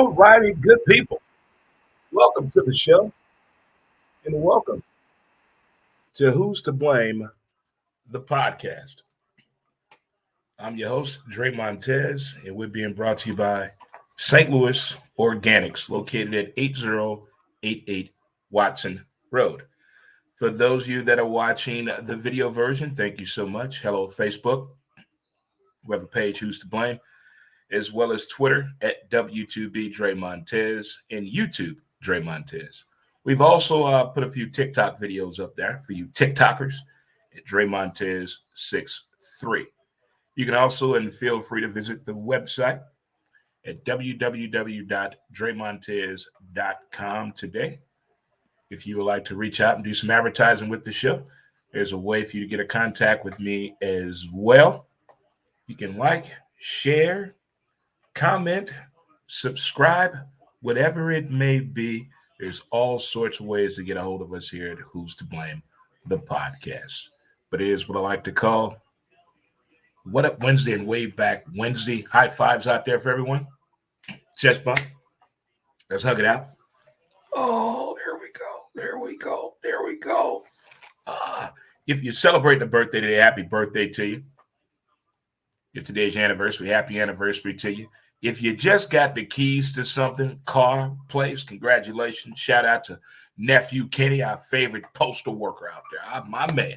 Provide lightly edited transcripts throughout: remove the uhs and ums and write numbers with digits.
All righty, good people. Welcome to the show and welcome to Who's to Blame, the podcast. I'm your host, Dre Montez, and we're being brought to you by St. Louis Organics, located at 8088 Watson Road. For those of you that are watching the video version, thank you so much. Hello, Facebook. We have a page, Who's to Blame, as well as Twitter at W2B Dre Montez and YouTube Dre Montez. We've also put a few TikTok videos up there for you TikTokers at Dre Montez 63. You can also, and feel free to visit the website at www.dremontez.com today. If you would like to reach out and do some advertising with the show, there's a way for you to get a contact with me as well. You can like, share, comment, subscribe, whatever it may be. There's all sorts of ways to get a hold of us here at Who's to Blame, the podcast. But it is what I like to call What Up Wednesday and Way Back Wednesday. High fives out there for everyone. Chest bump. Let's hug it out. Oh, there we go. There we go. There we go. If you're celebrating a birthday today, happy birthday to you. If today's your anniversary, happy anniversary to you. If you just got the keys to something, car, place, congratulations. Shout out to Nephew Kenny, our favorite postal worker out there. My man,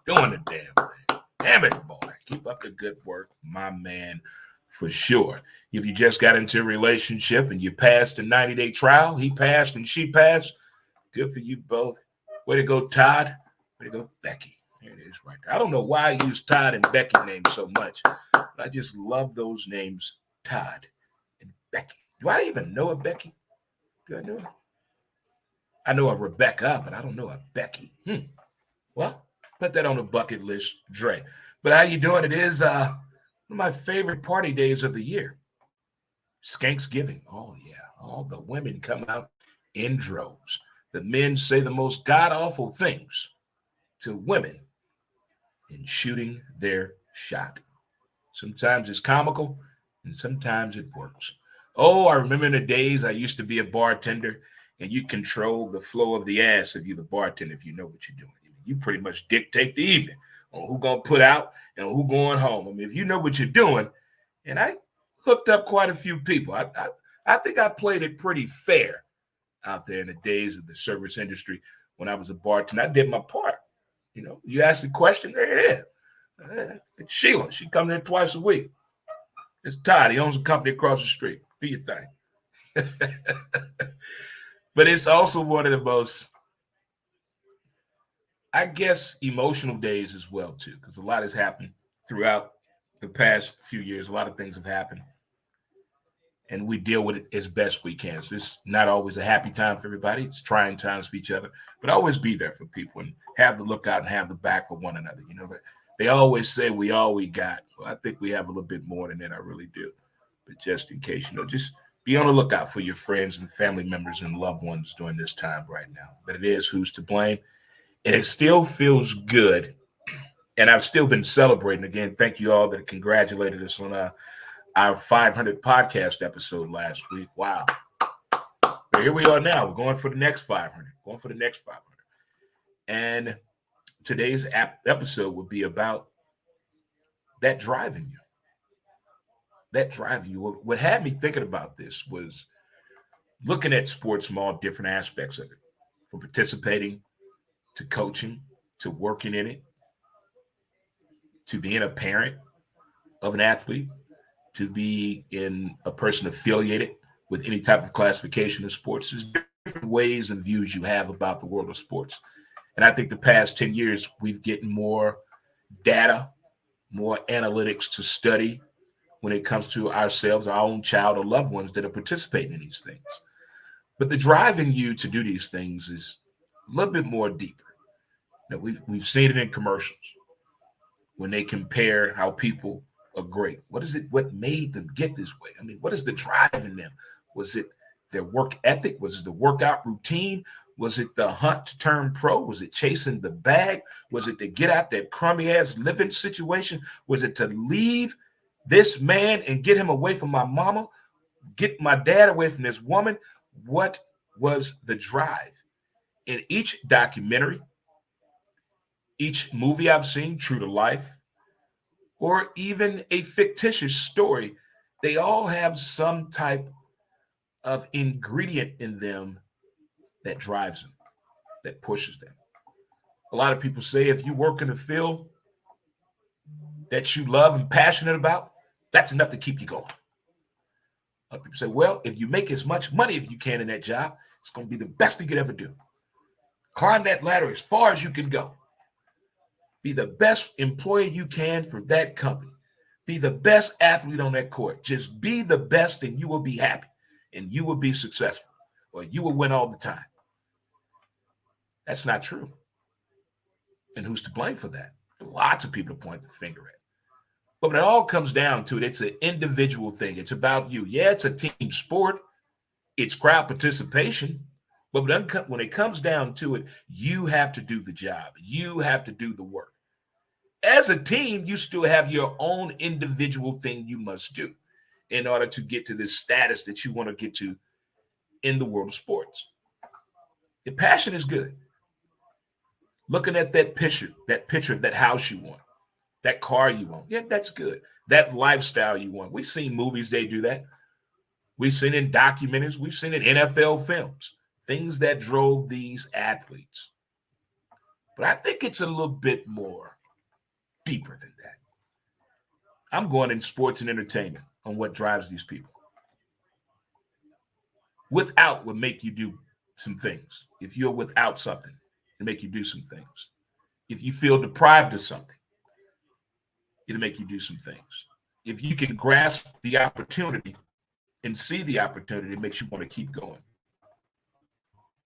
doing the damn thing. Damn it, boy. Keep up the good work, my man, for sure. If you just got into a relationship and you passed a 90-day trial, he passed and she passed, good for you both. Way to go, Todd. Way to go, Becky. There it is right there. I don't know why I use Todd and Becky names so much, but I just love those names, Todd and Becky. Do I even know a Becky? Do I know her? I know a Rebecca, but I don't know a Becky. Well, put that on the bucket list, Dre. But how you doing? It is one of my favorite party days of the year. Skanksgiving. Oh, yeah. All the women come out in droves. The men say the most god-awful things to women in shooting their shot. Sometimes it's comical, and sometimes it works. Oh, I remember in the days I used to be a bartender, and you control the flow of the ass if you're the bartender, if you know what you're doing. You pretty much dictate the evening on who going to put out and who going home. I mean, if you know what you're doing, and I hooked up quite a few people. I think I played it pretty fair out there in the days of the service industry when I was a bartender. I did my part. You know, you ask the question, there it is. It's Sheila. She comes there twice a week. It's Todd. He owns a company across the street. Do your thing. But it's also one of the most, I guess, emotional days as well, too, because a lot has happened throughout the past few years. A lot of things have happened, and we deal with it as best we can. So it's not always a happy time for everybody. It's trying times for each other, but always be there for people and have the lookout and have the back for one another. You know, they always say we all we got. Well, I think we have a little bit more than that. I really do. But just in case, you know, just be on the lookout for your friends and family members and loved ones during this time right now. But it is Who's to Blame. And it still feels good. And I've still been celebrating. Again, thank you all that congratulated us on our 500 podcast episode last week. Wow. But here we are now. We're going for the next 500. Going for the next 500. And today's episode will be about that driving you. That driving you. What had me thinking about this was looking at sports from all different aspects of it, from participating to coaching to working in it to being a parent of an athlete to be in a person affiliated with any type of classification in sports. There's different ways and views you have about the world of sports. And I think the past 10 years, we've gotten more data, more analytics to study when it comes to ourselves, our own child or loved ones that are participating in these things. But the driving you to do these things is a little bit more deeper. Now, we've seen it in commercials when they compare how people are great. What is it? What made them get this way? I mean, what is the drive in them? Was it their work ethic? Was it the workout routine? Was it the hunt to turn pro? Was it chasing the bag? Was it to get out that crummy ass living situation? Was it to leave this man and get him away from my mama? get my dad away from this woman. What was the drive? In each documentary, each movie I've seen, true to life, or even a fictitious story, they all have some type of ingredient in them that drives them, that pushes them. A lot of people say if you work in a field that you love and passionate about, that's enough to keep you going. A lot of people say, well, if you make as much money as you can in that job, it's going to be the best you could ever do. Climb that ladder as far as you can go. Be the best employee you can for that company. Be the best athlete on that court. Just be the best and you will be happy and you will be successful or you will win all the time. That's not true. And who's to blame for that? Lots of people to point the finger at. But when it all comes down to it, it's an individual thing. It's about you. Yeah, it's a team sport. It's crowd participation. But when it comes down to it, you have to do the job. You have to do the work. As a team, you still have your own individual thing you must do in order to get to this status that you want to get to in the world of sports. The passion is good. Looking at that picture of that house you want, that car you want. Yeah, that's good. That lifestyle you want. We've seen movies, they do that. We've seen in documentaries. We've seen in NFL films, things that drove these athletes. But I think it's a little bit more deeper than that. I'm going in sports and entertainment on what drives these people. Without would make you do some things. If you're without something, it'll make you do some things. If you feel deprived of something, it'll make you do some things. If you can grasp the opportunity and see the opportunity, it makes you want to keep going.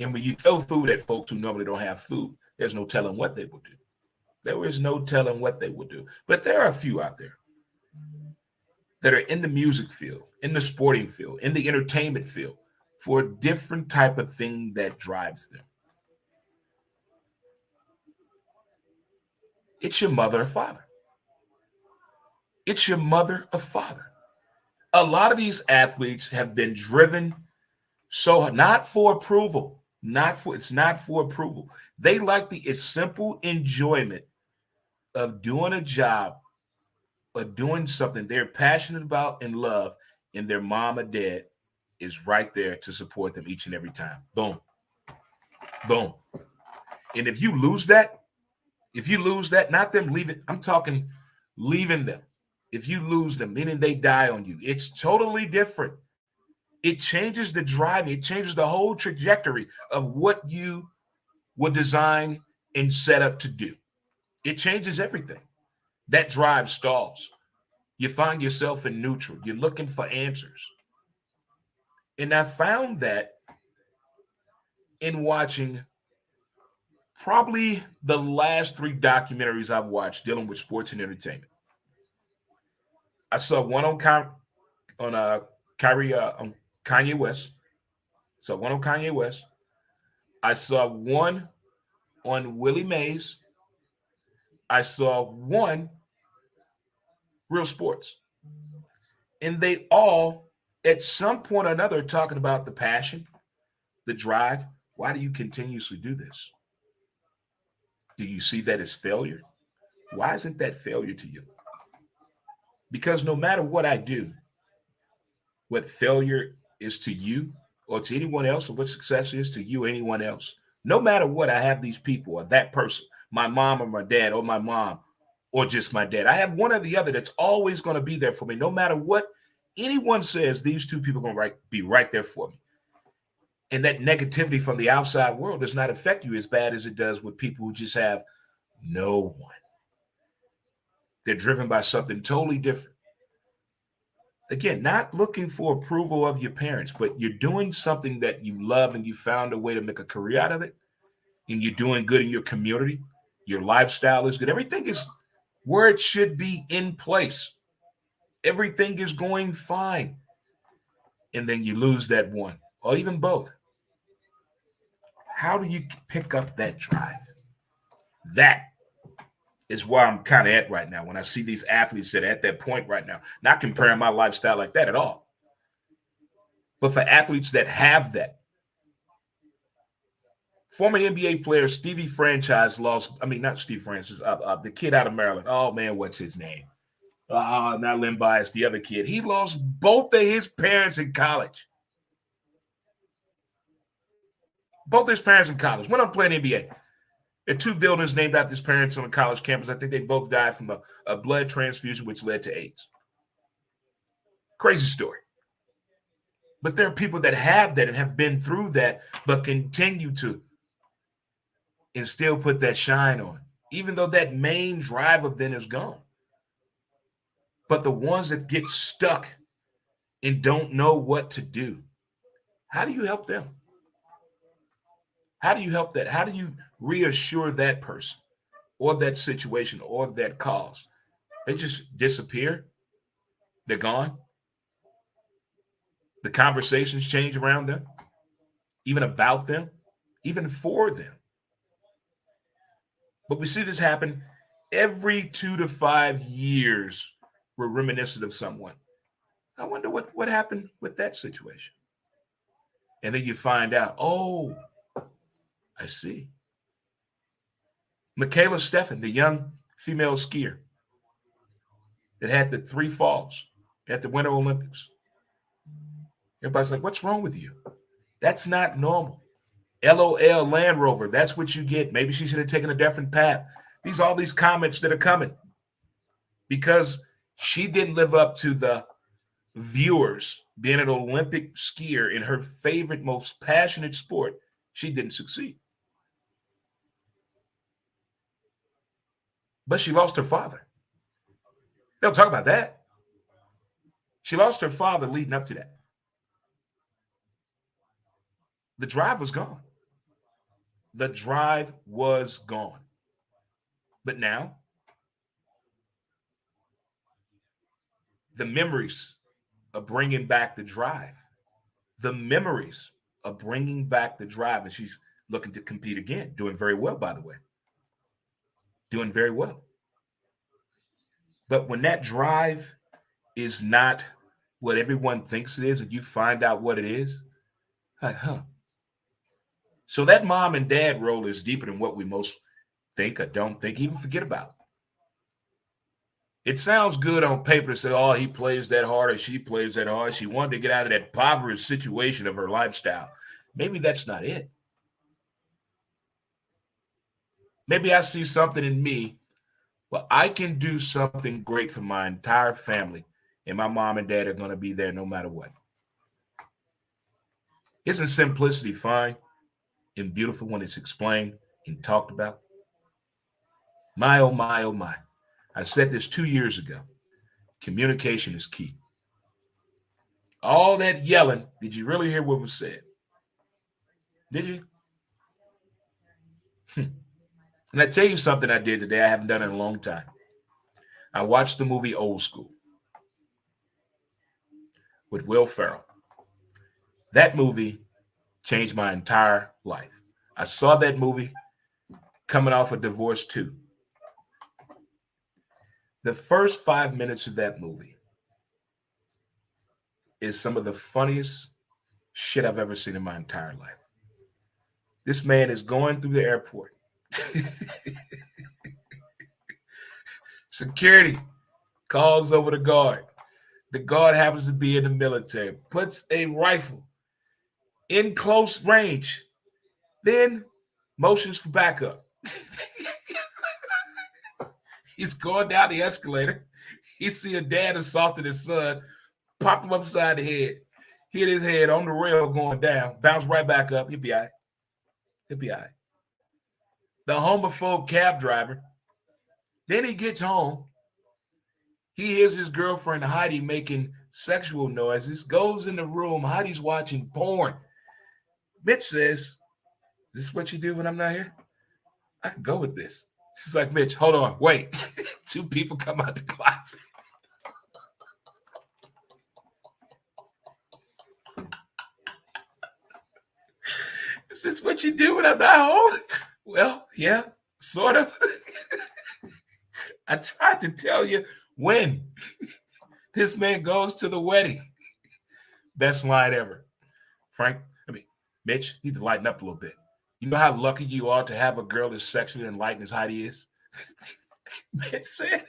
And when you throw food at folks who normally don't have food, there's no telling what they will do. There is no telling what they will do. But there are a few out there that are in the music field, in the sporting field, in the entertainment field for a different type of thing that drives them. It's your mother or father. It's your mother or father. A lot of these athletes have been driven so not for approval, it's not for approval. They like the simple enjoyment of doing a job or doing something they're passionate about and love, and their mom or dad is right there to support them each and every time. Boom. Boom. And if you lose that, not them leaving, I'm talking leaving them. If you lose them, meaning they die on you, it's totally different. It changes the drive. It changes the whole trajectory of what you were designed and set up to do. It changes everything. That drive stalls. You find yourself in neutral. You're looking for answers. And I found that in watching probably the last 3 documentaries I've watched dealing with sports and entertainment. I saw one on Kanye West. So one on Kanye West. I saw one on Willie Mays. I saw one Real Sports. And they all, at some point or another, are talking about the passion, the drive. Why do you continuously do this? Do you see that as failure? Why isn't that failure to you? Because no matter what I do, what failure is to you or to anyone else, or what success is to you or anyone else, no matter what, I have these people or that person, my mom or my dad or my mom or just my dad. I have one or the other that's always going to be there for me. No matter what anyone says, these 2 people are going to be right there for me. And that negativity from the outside world does not affect you as bad as it does with people who just have no one. They're driven by something totally different. Again, not looking for approval of your parents, but you're doing something that you love and you found a way to make a career out of it. And you're doing good in your community. Your lifestyle is good. Everything is where it should be in place. Everything is going fine. And then you lose that one or even both. How do you pick up that drive? That is where I'm kind of at right now when I see these athletes that are at that point right now. Not comparing my lifestyle like that at all. But for athletes that have that, former NBA player Stevie Franchise lost, I mean, not Steve Francis, the kid out of Maryland. Oh, man, what's his name? Not Len Bias, the other kid. He lost both of his parents in college. Both his parents in college. Went on playing NBA. There are two buildings named after his parents on a college campus. I think they both died from a blood transfusion, which led to AIDS. Crazy story. But there are people that have that and have been through that, but continue to and still put that shine on, even though that main drive of them is gone. But the ones that get stuck and don't know what to do, how do you help them? How do you help that? How do you reassure that person or that situation or that cause? They just disappear. They're gone. The conversations change around them, even about them, even for them. But we see this happen every 2 to 5 years. We're reminiscent of someone. I wonder what happened with that situation. And then you find out, oh, I see. Michaela Steffen, the young female skier that had the 3 falls at the Winter Olympics. Everybody's like, what's wrong with you? That's not normal. LOL Land Rover, that's what you get. Maybe she should have taken a different path. All these comments that are coming because she didn't live up to the viewers being an Olympic skier in her favorite, most passionate sport. She didn't succeed. But she lost her father. They'll talk about that. She lost her father leading up to that. The drive was gone. The drive was gone. But now, the memories of bringing back the drive. The memories of bringing back the drive. And she's looking to compete again. Doing very well, by the way. Doing very well. But when that drive is not what everyone thinks it is, and you find out what it is, like, huh. So that mom and dad role is deeper than what we most think or don't think, even forget about. It sounds good on paper to say, oh, he plays that hard or she plays that hard. She wanted to get out of that impoverished situation of her lifestyle. Maybe that's not it. Maybe I see something in me. Well, I can do something great for my entire family, and my mom and dad are going to be there no matter what. Isn't simplicity fine and beautiful when it's explained and talked about? My, oh, my, oh, my. I said this 2 years ago. Communication is key. All that yelling, did you really hear what was said? Did you? And I tell you something I did today I haven't done in a long time. I watched the movie Old School with Will Ferrell. That movie changed my entire life. I saw that movie coming off of Divorce 2. The first 5 minutes of that movie is some of the funniest shit I've ever seen in my entire life. This man is going through the airport. Security calls over the guard. The guard happens to be in the military, puts a rifle in close range, then motions for backup. He's going down the escalator. He see a dad assaulted his son, popped him upside the head, hit his head on the rail going down, bounced right back up. He'll be all right. He'll be all right. The homophobe cab driver, then he gets home. He hears his girlfriend Heidi making sexual noises, goes in the room. Heidi's watching porn. Mitch says, "Is this what you do when I'm not here? I can go with this." She's like, "Mitch, hold on, wait." 2 people come out the closet. "Is this what you do when I'm not home?" "Well, yeah, sort of." I tried to tell you when. This man goes to the wedding. Best line ever. Frank, Mitch, you need to lighten up a little bit. You know how lucky you are to have a girl as sexually enlightened as Heidi is? Mitch said,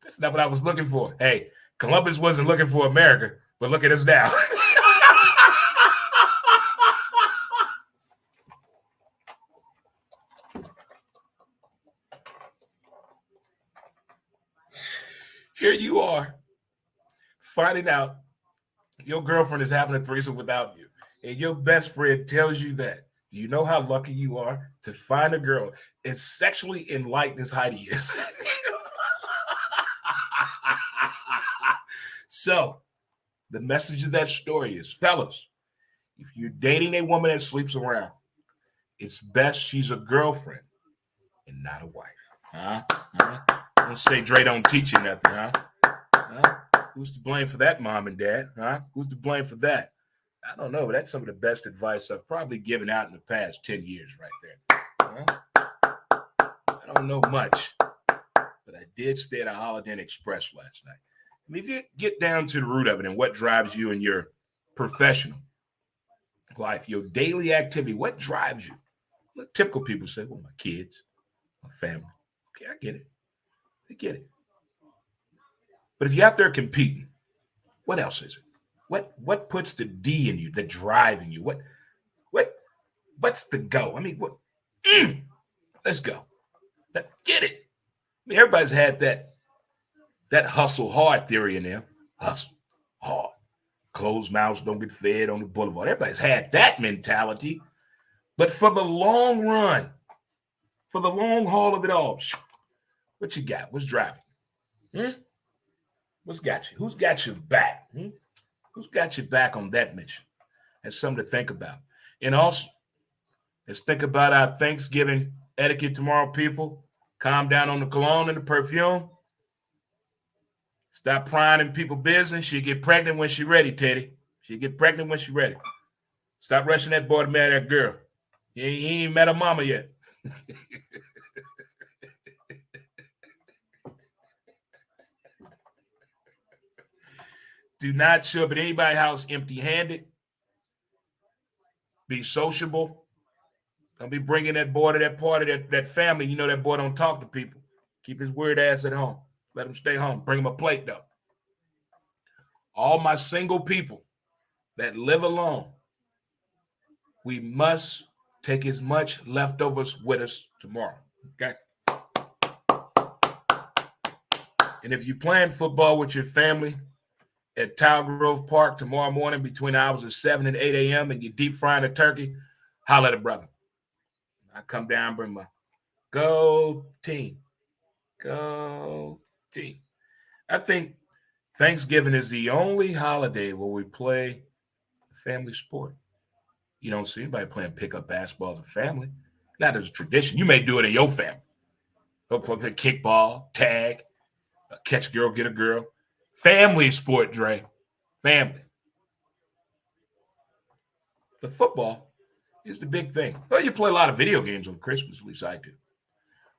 that's not what I was looking for. Hey, Columbus wasn't looking for America, but look at us now. Here you are, finding out your girlfriend is having a threesome without you, and your best friend tells you that. Do you know how lucky you are to find a girl as sexually enlightened as Heidi is? So, the message of that story is, fellas, if you're dating a woman that sleeps around, it's best she's a girlfriend and not a wife. Huh? Don't say Dre don't teach you nothing, huh? Who's to blame for that, mom and dad? Huh? Who's to blame for that? I don't know, but that's some of the best advice I've probably given out in the past 10 years right there. Huh? I don't know much, but I did stay at a Holiday Inn Express last night. I mean, if you get down to the root of it and what drives you in your professional life, your daily activity, what drives you? Look, typical people say, well, my kids, my family. Okay, I get it. I get it. But if you're out there competing, what else is it? What puts the D in you, the drive in you? What's the go? I mean, what? Let's go. Get it. I mean, everybody's had that hustle hard theory in there. Hustle hard. Closed mouths don't get fed on the boulevard. Everybody's had that mentality. But for the long run, for the long haul of it all, what you got? What's driving you? What's got you? Who's got your back? Who's got your back on that mission? That's something to think about. And also, let's think about our Thanksgiving etiquette tomorrow, people. Calm down on the cologne and the perfume. Stop prying in people's business. She'll get pregnant when she's ready, Teddy. She'll get pregnant when she's ready. Stop rushing that boy to marry that girl. He ain't even met her mama yet. Do not show up at anybody's house empty-handed. Be sociable. Don't be bringing that boy to that party, that family. You know that boy don't talk to people. Keep his weird ass at home. Let him stay home. Bring him a plate, though. All my single people that live alone, we must take as much leftovers with us tomorrow, okay? And if you playing football with your family at Tower Grove Park tomorrow morning between the hours of 7 and 8 a.m. and you deep frying a turkey, holler at a brother. I come down, bring my go team. Go team. I think Thanksgiving is the only holiday where we play a family sport. You don't see anybody playing pickup basketball as a family. Not as a tradition. You may do it in your family. Go play kickball, tag, catch a girl, get a girl. Family sport, Dre. Family. But football is the big thing. Well, you play a lot of video games on Christmas, at least I do.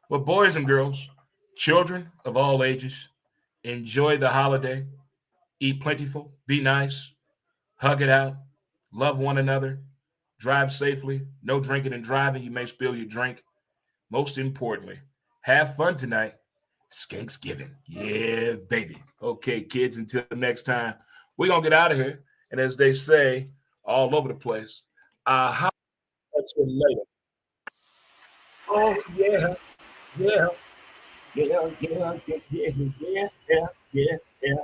But boys and girls, children of all ages, enjoy the holiday. Eat plentiful. Be nice. Hug it out. Love one another. Drive safely. No drinking and driving. You may spill your drink. Most importantly, have fun tonight. Skanksgiving. Yeah, baby. Okay, kids, until next time, we're going to get out of here. And as they say all over the place, how much later? Oh, yeah, yeah, yeah, yeah, yeah, yeah, yeah, yeah, yeah.